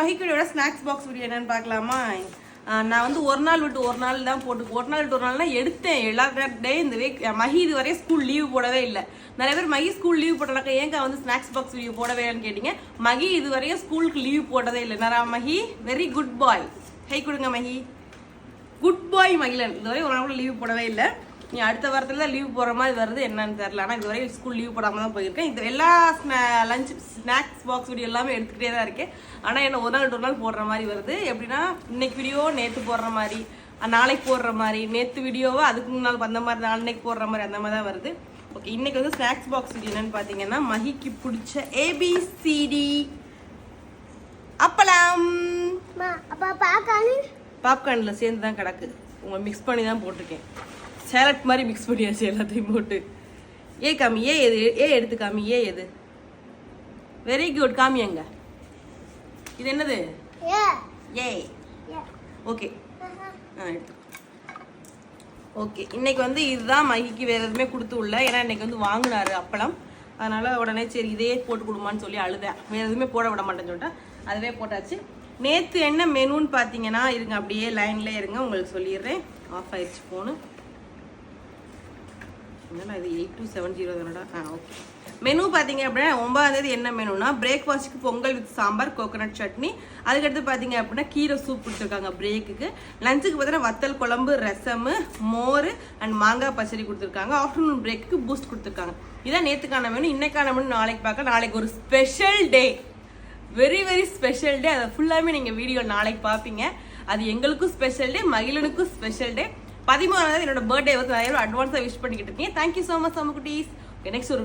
மகிக்குடியோட snacks box video என்னன்னு பார்க்கலாமா? நான் வந்து ஒரு நாள் விட்டு ஒரு நாள் தான் ஒரு நாள் விட்டு ஒரு நாள் தான் எடுத்தேன். எல்லா டே இந்த வீக் மகி இது வரையும் ஸ்கூல் லீவ் போடவே இல்லை. நிறைய பேர் மகி ஸ்கூல் லீவ் போட்டனாக்கா ஏங்க வந்து ஸ்நாக்ஸ் பாக்ஸ் வீடியோ போடவேன்னு கேட்டீங்க. மகி இது வரையும் ஸ்கூலுக்கு லீவ் போட்டதே இல்லை. நான் மகி வெரி குட் பாய். கை கொடுங்க மகி. குட் பாய் மகிழன். இது வரையும் ஒரு நாள் கூட லீவ் போடவே இல்லை. நீ அடுத்த வாரத்தில் தான் லீவ் போகிற மாதிரி வருது என்னன்னு தெரியல. ஆனால் இது வரையும் ஸ்கூல் லீவ் போடாமல் தான் போயிருக்கேன். இது எல்லா லஞ்ச் ஸ்நாக்ஸ் பாக்ஸ் வீடியோ எல்லாமே எடுத்துக்கிட்டே தான் இருக்கேன். ஆனால் என்ன ஒரு நாள் போடுற மாதிரி வருது. எப்படின்னா இன்னைக்கு வீடியோ நேற்று போடுற மாதிரி, நாளைக்கு போடுற மாதிரி, நேற்று வீடியோவை அதுக்கு முன்னால் அந்த மாதிரி நாளைக்கு போடுற மாதிரி அந்த மாதிரி தான் வருது. ஓகே, இன்னைக்கு வந்து ஸ்நாக்ஸ் பாக்ஸ் வீடியோ என்னன்னு பார்த்தீங்கன்னா மகிக்கு பிடிச்ச ABCD அப்பளம். பாப்கார்னில் சேர்ந்து தான் கிடக்கு. உங்களை மிக்ஸ் பண்ணி தான் போட்டிருக்கேன். சேலட் மாதிரி மிக்ஸ் பண்ணியாச்சு எல்லாத்தையும் போட்டு. ஏ காமி, ஏ எது, ஏ எடுத்து காமி, ஏ எது. வெரி குட், காமி அங்க. இது என்னது? ஏ. ஓகே எடுத்து. ஓகே, இன்னைக்கு வந்து இதுதான் மகிக்கு வேற எதுவுமே கொடுத்து உள்ள. ஏன்னா இன்னைக்கு வந்து வாங்கினாரு அப்பளம். அதனால உடனே சரி இதே போட்டு கொடுமான்னு சொல்லி அழுதேன். வேற எதுவுமே போட விட மாட்டேன்னு சொல்லிட்டேன். அதுவே போட்டாச்சு. நேற்று என்ன மெனுன்னு பார்த்தீங்கன்னா, இருங்க அப்படியே லைன்லேயே இருங்க, உங்களுக்கு சொல்லிடுறேன். ஆஃப் ஆயிடுச்சு ஃபோனு. இது 8270 தானடா. ஓகே, மெனு பார்த்தீங்க அப்படின்னா 9ஆம் தேதி என்ன மெனுனா பிரேக்ஃபாஸ்ட்டுக்கு பொங்கல் வித் சாம்பார் கோகோனட் சட்னி. அதுக்கடுத்து பார்த்தீங்க அப்படின்னா கீரை சூப் கொடுத்துருக்காங்க பிரேக்குக்கு. லஞ்சுக்கு பார்த்தீங்கன்னா வத்தல் குழம்பு, ரசம், மோர் அண்ட் மாங்காய் பச்சடி கொடுத்துருக்காங்க. ஆஃப்டர்நூன் பிரேக்குக்கு பூஸ்ட் கொடுத்துருக்காங்க. இதான் நேற்றுக்கான மெனு. இன்னைக்கான மெனு நாளைக்கு பார்க்க. நாளைக்கு ஒரு special day, very very special day. அதை ஃபுல்லாமே நீங்கள் வீடியோ நாளைக்கு பார்ப்பீங்க. அது எங்களுக்கும் ஸ்பெஷல் டே, மகிழனுக்கும் ஸ்பெஷல் டே. 13ஆம் தேதி என்னோட பர்த்டே வந்து நிறைய அட்வான்ஸாக விஷ் பண்ணிக்கிட்டு இருக்கேன். தேங்க்யூ ஸோ மச் அம்ம குட்டீஸ். ஓகே, நெக்ஸ்ட் ஒரு